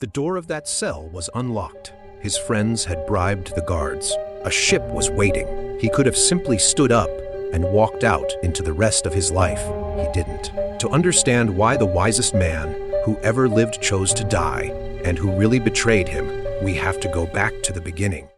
The door of that cell was unlocked. His friends had bribed the guards. A ship was waiting. He could have simply stood up and walked out into the rest of his life. He didn't. To understand why the wisest man who ever lived chose to die, and who really betrayed him, we have to go back to the beginning.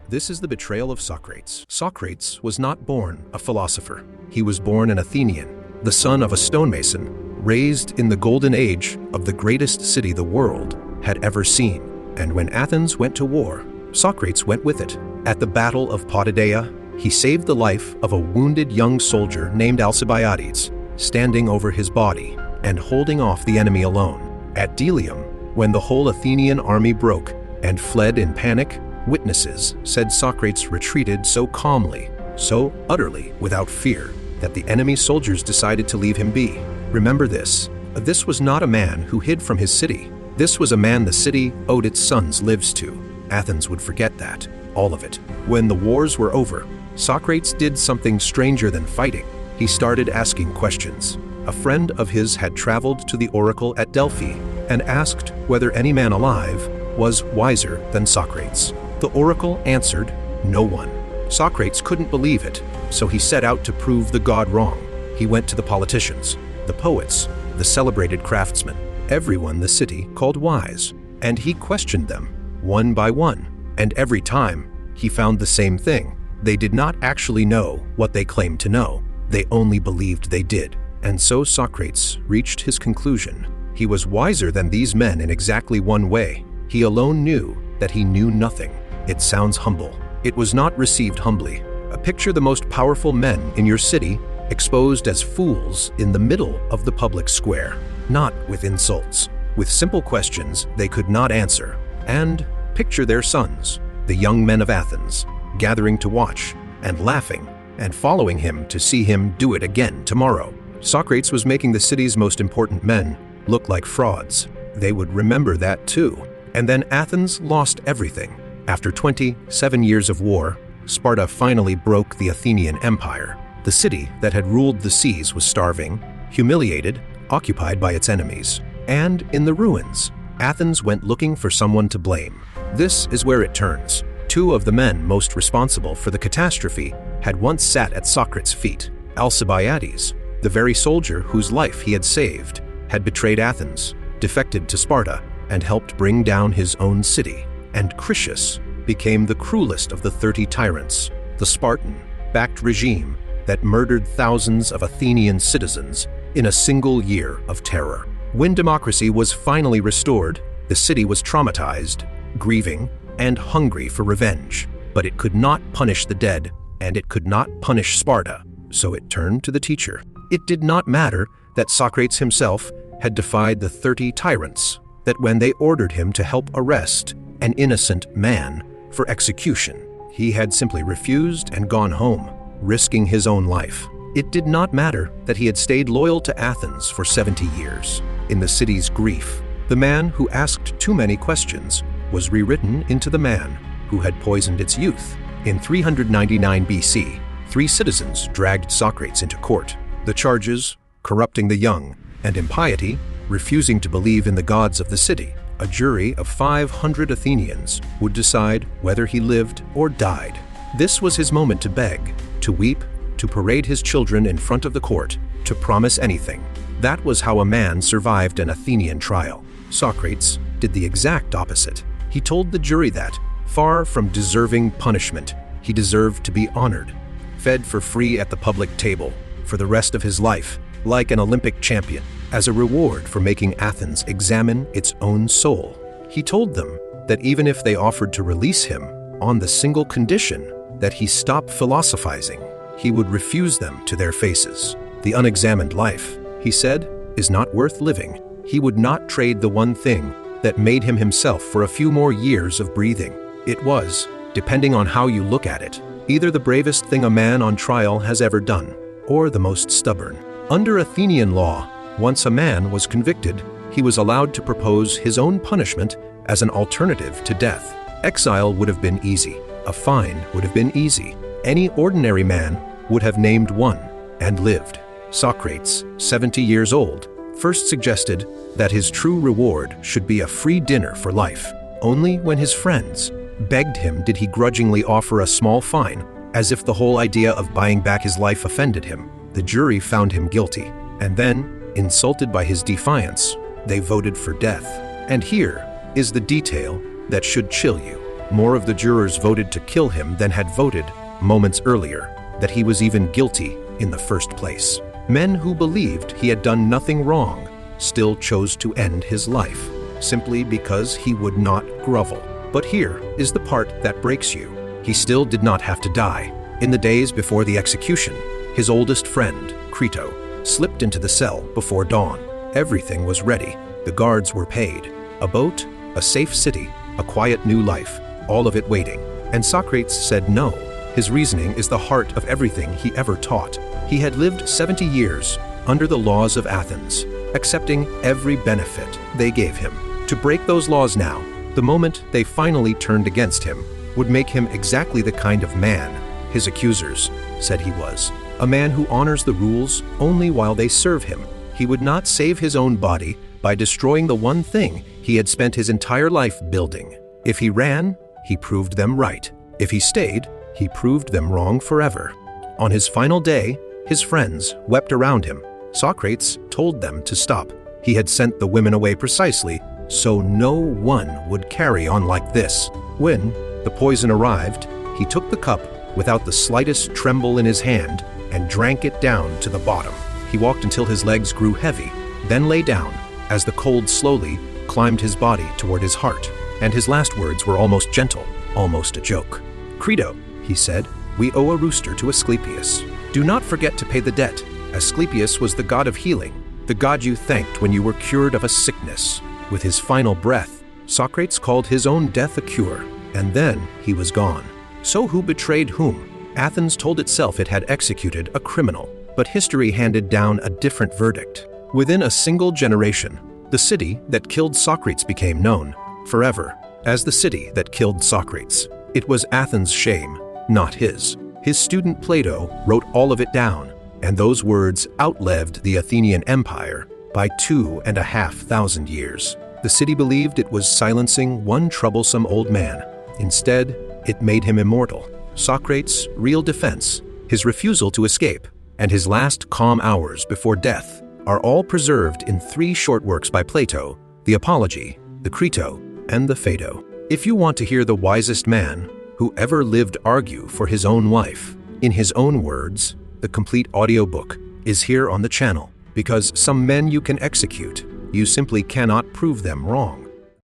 This is the betrayal of Socrates. Socrates was not born a philosopher. He was born an Athenian, the son of a stonemason, raised in the golden age of the greatest city the world had ever seen. And when Athens went to war, Socrates went with it. At the Battle of Paideia, he saved the life of a wounded young soldier named Alcibiades, standing over his body and holding off the enemy alone. At Delium, when the whole Athenian army broke and fled in panic, witnesses said Socrates retreated so calmly, so utterly without fear, that the enemy soldiers decided to leave him be. Remember this. This was not a man who hid from his city. This was a man the city owed its sons' lives to. Athens would forget that, all of it. When the wars were over, Socrates did something stranger than fighting. He started asking questions. A friend of his had traveled to the oracle at Delphi and asked whether any man alive was wiser than Socrates. The oracle answered, no one. Socrates couldn't believe it, so he set out to prove the god wrong. He went to the politicians, the poets, the celebrated craftsmen, everyone the city called wise, and he questioned them, one by one, and every time he found the same thing. They did not actually know what they claimed to know. They only believed they did. And so Socrates reached his conclusion. He was wiser than these men in exactly one way. He alone knew that he knew nothing. It sounds humble. It was not received humbly. Picture the most powerful men in your city exposed as fools in the middle of the public square, not with insults, with simple questions they could not answer. And picture their sons, the young men of Athens, gathering to watch and laughing and following him to see him do it again tomorrow. Socrates was making the city's most important men look like frauds. They would remember that too. And then Athens lost everything. After 27 years of war, Sparta finally broke the Athenian Empire. The city that had ruled the seas was starving, humiliated, occupied by its enemies. And in the ruins, Athens went looking for someone to blame. This is where it turns. Two of the men most responsible for the catastrophe had once sat at Socrates' feet. Alcibiades, the very soldier whose life he had saved, had betrayed Athens, defected to Sparta, and helped bring down his own city. And Crito became the cruelest of the 30 tyrants, the Spartan-backed regime that murdered thousands of Athenian citizens in a single year of terror. When democracy was finally restored, the city was traumatized, grieving, and hungry for revenge. But it could not punish the dead, and it could not punish Sparta. So it turned to the teacher. It did not matter that Socrates himself had defied the 30 tyrants, that when they ordered him to help arrest an innocent man for execution, he had simply refused and gone home, risking his own life. It did not matter that he had stayed loyal to Athens for 70 years. In the city's grief, the man who asked too many questions was rewritten into the man who had poisoned its youth. In 399 BC, 3 citizens dragged Socrates into court. The charges, corrupting the young, and impiety, refusing to believe in the gods of the city. A jury of 500 Athenians would decide whether he lived or died. This was his moment to beg, to weep, to parade his children in front of the court, to promise anything. That was how a man survived an Athenian trial. Socrates did the exact opposite. He told the jury that, far from deserving punishment, he deserved to be honored, fed for free at the public table for the rest of his life, like an Olympic champion, as a reward for making Athens examine its own soul. He told them that even if they offered to release him on the single condition that he stop philosophizing, he would refuse them to their faces. The unexamined life, he said, is not worth living. He would not trade the one thing that made him himself for a few more years of breathing. It was, depending on how you look at it, either the bravest thing a man on trial has ever done, or the most stubborn. Under Athenian law, once a man was convicted, he was allowed to propose his own punishment as an alternative to death. Exile would have been easy. A fine would have been easy. Any ordinary man would have named one and lived. Socrates, 70 years old, first suggested that his true reward should be a free dinner for life. Only when his friends begged him did he grudgingly offer a small fine, as if the whole idea of buying back his life offended him. The jury found him guilty, and then, insulted by his defiance, they voted for death. And here is the detail that should chill you. More of the jurors voted to kill him than had voted, moments earlier, that he was even guilty in the first place. Men who believed he had done nothing wrong still chose to end his life, simply because he would not grovel. But here is the part that breaks you. He still did not have to die. In the days before the execution, his oldest friend, Crito, slipped into the cell before dawn. Everything was ready. The guards were paid. A boat, a safe city, a quiet new life, all of it waiting. And Socrates said no. His reasoning is the heart of everything he ever taught. He had lived 70 years under the laws of Athens, accepting every benefit they gave him. To break those laws now, the moment they finally turned against him, would make him exactly the kind of man his accusers said he was. A man who honors the rules only while they serve him. He would not save his own body by destroying the one thing he had spent his entire life building. If he ran, he proved them right. If he stayed, he proved them wrong forever. On his final day, his friends wept around him. Socrates told them to stop. He had sent the women away precisely so no one would carry on like this. When the poison arrived, he took the cup without the slightest tremble in his hand and drank it down to the bottom. He walked until his legs grew heavy, then lay down as the cold slowly climbed his body toward his heart. And his last words were almost gentle, almost a joke. "Crito," he said, "we owe a rooster to Asclepius. Do not forget to pay the debt. Asclepius was the god of healing, the god you thanked when you were cured of a sickness." With his final breath, Socrates called his own death a cure, and then he was gone. So who betrayed whom? Athens told itself it had executed a criminal, but history handed down a different verdict. Within a single generation, the city that killed Socrates became known forever as the city that killed Socrates. It was Athens' shame, not his. His student Plato wrote all of it down, and those words outlived the Athenian Empire by 2,500 years. The city believed it was silencing one troublesome old man. Instead, it made him immortal. Socrates' real defense, his refusal to escape, and his last calm hours before death are all preserved in 3 short works by Plato: the Apology, the Crito, and the Phaedo. If you want to hear the wisest man who ever lived argue for his own life, in his own words, the complete audiobook is here on the channel. Because some men you can execute, you simply cannot prove them wrong.